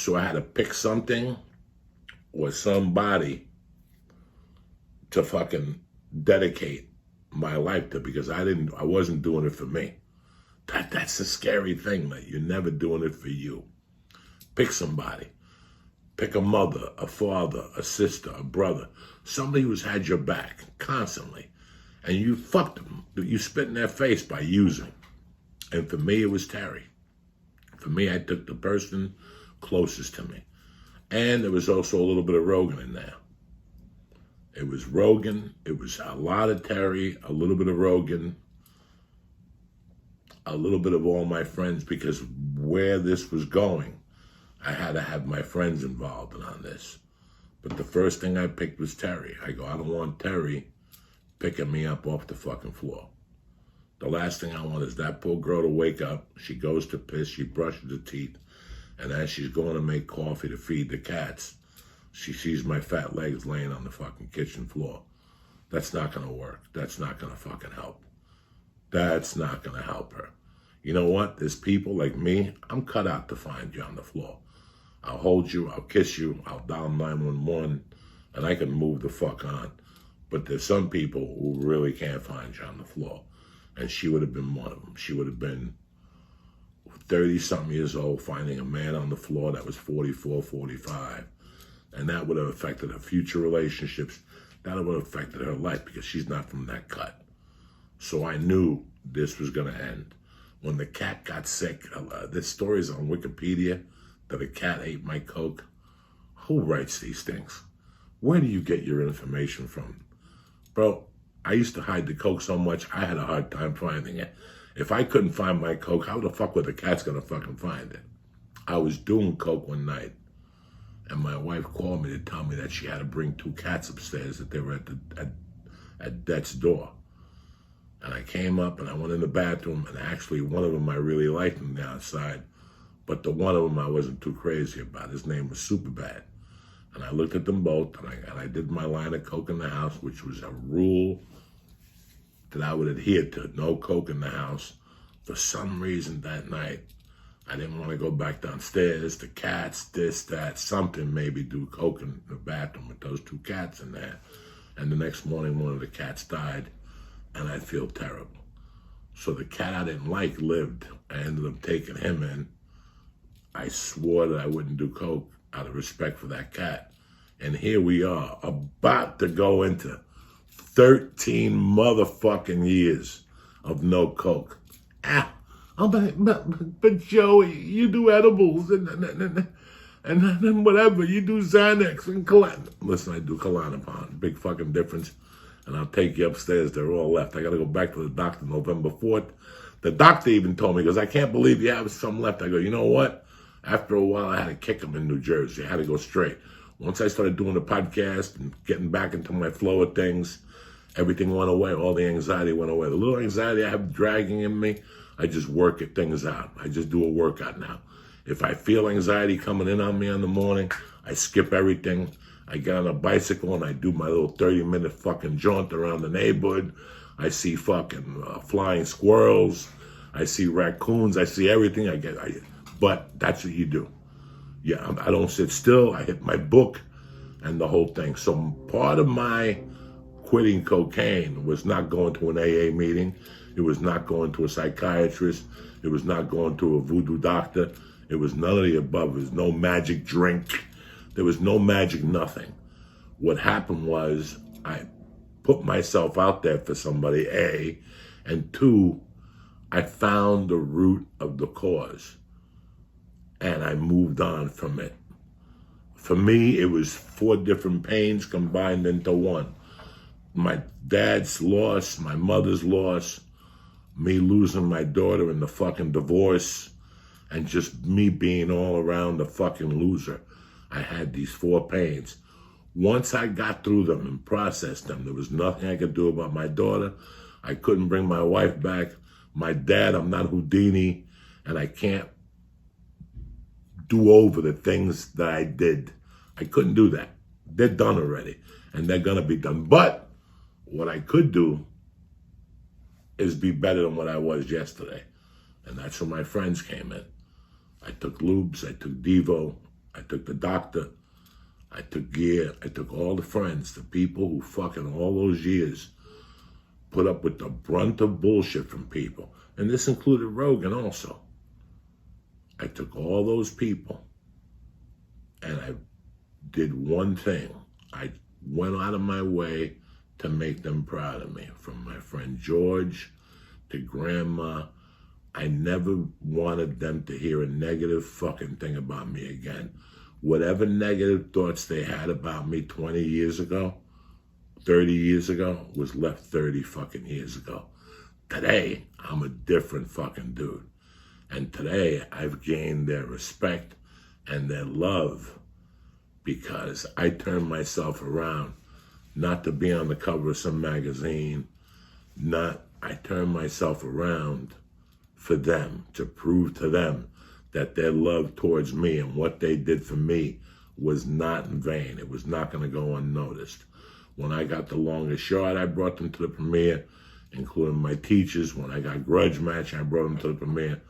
So I had to pick something or somebody to fucking dedicate my life to, because I wasn't doing it for me. That's the scary thing, man. You're never doing it for you. Pick somebody. Pick a mother, a father, a sister, a brother, somebody who's had your back constantly. And you fucked them. You spit in their face by using. And for me, it was Terry. For me, I took the person closest to me. And there was also a little bit of Rogan in there. It was Rogan. It was a lot of Terry, a little bit of Rogan, a little bit of all my friends, because where this was going, I had to have my friends involved on this. But the first thing I picked was Terry. I go, I don't want Terry picking me up off the fucking floor. The last thing I want is that poor girl to wake up. She goes to piss, she brushes her teeth, and as she's going to make coffee to feed the cats, she sees my fat legs laying on the fucking kitchen floor. That's not going to work. That's not going to fucking help. That's not going to help her. You know what? There's people like me, I'm cut out to find you on the floor. I'll hold you, I'll kiss you, I'll dial 911, and I can move the fuck on. But there's some people who really can't find you on the floor. And she would have been one of them. She would have been 30-something years old, finding a man on the floor that was 44, 45. And that would have affected her future relationships. That would have affected her life, because she's not from that cut. So I knew this was going to end. When the cat got sick, this story's on Wikipedia, that a cat ate my Coke. Who writes these things? Where do you get your information from? Bro, I used to hide the Coke so much, I had a hard time finding it. If I couldn't find my Coke, how the fuck were the cats gonna fucking find it? I was doing Coke one night, and my wife called me to tell me that she had to bring 2 cats upstairs, that they were at Dett's door. And I came up and I went in the bathroom, and actually one of them I really liked on the outside, but the one of them I wasn't too crazy about. His name was Superbad. And I looked at them both, and I did my line of Coke in the house, which was a rule that I would adhere to. No Coke in the house. For some reason that night, I didn't want to go back downstairs. The cats, this, that, something, maybe do Coke in the bathroom with those 2 cats in there. And the next morning, one of the cats died, and I'd feel terrible. So the cat I didn't like lived. I ended up taking him in. I swore that I wouldn't do Coke out of respect for that cat. And here we are, about to go into 13 motherfucking years of no Coke. But Joey, you do edibles and then whatever, you do Xanax and Klonopin. Listen, I do Klonopin, big fucking difference. And I'll take you upstairs, they're all left. I gotta go back to the doctor November 4th. The doctor even told me, because I can't believe you have some left. I go, you know what? After a while, I had to kick them in New Jersey. I had to go straight. Once I started doing the podcast and getting back into my flow of things, everything went away. All the anxiety went away. The little anxiety I have dragging in me, I just work things out. I just do a workout now. If I feel anxiety coming in on me in the morning, I skip everything. I get on a bicycle and I do my little 30-minute fucking jaunt around the neighborhood. I see fucking flying squirrels. I see raccoons. I see everything. But that's what you do. Yeah, I don't sit still. I hit my book and the whole thing. So part of my quitting cocaine was not going to an AA meeting. It was not going to a psychiatrist. It was not going to a voodoo doctor. It was none of the above. There was no magic drink. There was no magic nothing. What happened was I put myself out there for somebody, A, and 2, I found the root of the cause. And I moved on from it. For me, it was 4 different pains combined into one. My dad's loss, my mother's loss, me losing my daughter in the fucking divorce, and just me being all around a fucking loser. I had these 4 pains. Once I got through them and processed them, there was nothing I could do about my daughter. I couldn't bring my wife back. My dad, I'm not Houdini, and I can't do over the things that I did. I couldn't do that. They're done already, and they're gonna be done. But what I could do is be better than what I was yesterday. And that's where my friends came in. I took lubes, I took Devo, I took the doctor. I took gear. I took all the friends, the people who fucking all those years put up with the brunt of bullshit from people. And this included Rogan also. I took all those people and I did one thing. I went out of my way to make them proud of me. From my friend George to Grandma, I never wanted them to hear a negative fucking thing about me again. Whatever negative thoughts they had about me 20 years ago, 30 years ago, was left 30 fucking years ago. Today, I'm a different fucking dude. And today, I've gained their respect and their love because I turned myself around, not to be on the cover of some magazine, I turned myself around for them, to prove to them that their love towards me and what they did for me was not in vain. It was not going to go unnoticed. When I got the longest shot, I brought them to the premiere, including my teachers. When I got Grudge Match, I brought them to the premiere.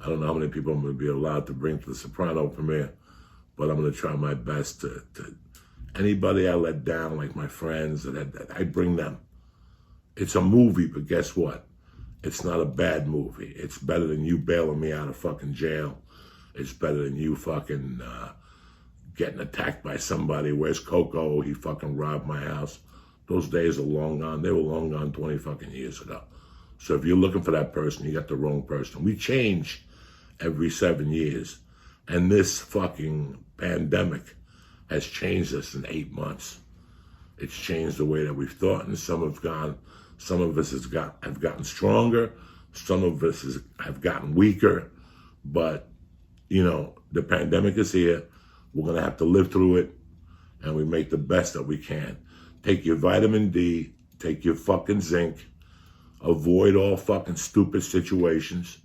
I don't know how many people I'm going to be allowed to bring to the Soprano premiere, but I'm going to try my best to anybody I let down, like my friends, that I bring them. It's a movie, but guess what? It's not a bad movie. It's better than you bailing me out of fucking jail. It's better than you fucking getting attacked by somebody. Where's Coco? He fucking robbed my house. Those days are long gone. They were long gone 20 fucking years ago. So if you're looking for that person, you got the wrong person. We change every 7 years. And this fucking pandemic has changed us in 8 months. It's changed the way that we've thought, and some of us have gotten stronger, some of us have gotten weaker, but, you know, the pandemic is here. We're going to have to live through it, and we make the best that we can. Take your vitamin D, take your fucking zinc, avoid all fucking stupid situations,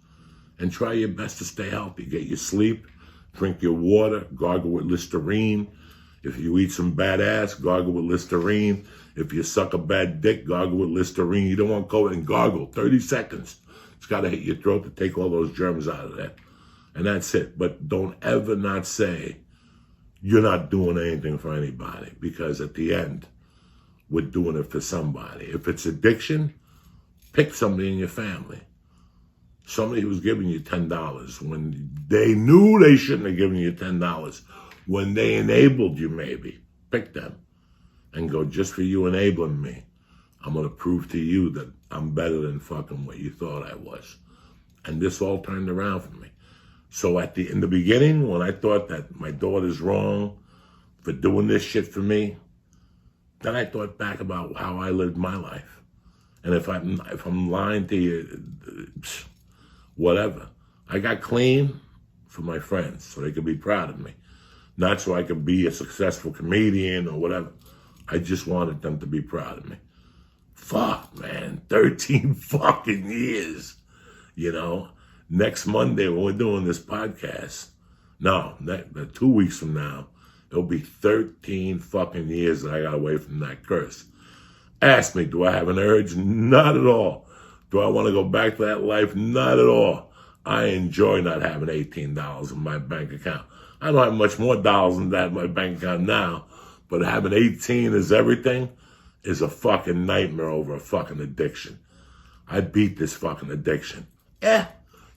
and try your best to stay healthy. Get your sleep, drink your water, gargle with Listerine. If you eat some bad ass, gargle with Listerine. If you suck a bad dick, gargle with Listerine. You don't want to go and gargle. 30 seconds. It's got to hit your throat to take all those germs out of there. And that's it. But don't ever not say you're not doing anything for anybody, because at the end, we're doing it for somebody. If it's addiction, pick somebody in your family. Somebody who's giving you $10 when they knew they shouldn't have given you $10. When they enabled you, maybe. Pick them and go, just for you enabling me, I'm going to prove to you that I'm better than fucking what you thought I was. And this all turned around for me. So in the beginning, when I thought that my daughter's wrong for doing this shit for me, then I thought back about how I lived my life. And if I'm lying to you, whatever. I got clean for my friends so they could be proud of me. Not so I could be a successful comedian or whatever. I just wanted them to be proud of me. Fuck, man, 13 fucking years, you know? Next Monday when we're doing this podcast, 2 weeks from now, it'll be 13 fucking years that I got away from that curse. Ask me, do I have an urge? Not at all. Do I want to go back to that life? Not at all. I enjoy not having $18 in my bank account. I don't have much more dollars than that in my bank account now, but having 18 is everything is a fucking nightmare over a fucking addiction. I beat this fucking addiction.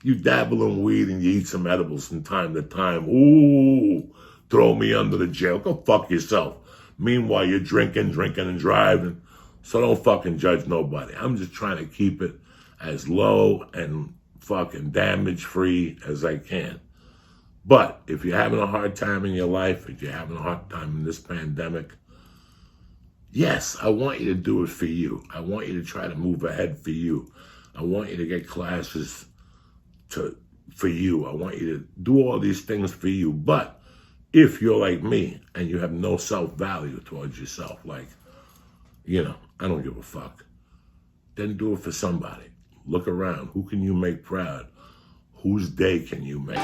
You dabble in weed and you eat some edibles from time to time. Ooh, throw me under the jail. Go fuck yourself. Meanwhile, you're drinking and driving. So don't fucking judge nobody. I'm just trying to keep it as low and fucking damage-free as I can. But if you're having a hard time in your life, if you're having a hard time in this pandemic, yes, I want you to do it for you. I want you to try to move ahead for you. I want you to get classes for you. I want you to do all these things for you. But if you're like me and you have no self-value towards yourself, like, you know, I don't give a fuck, then do it for somebody. Look around. Who can you make proud? Whose day can you make?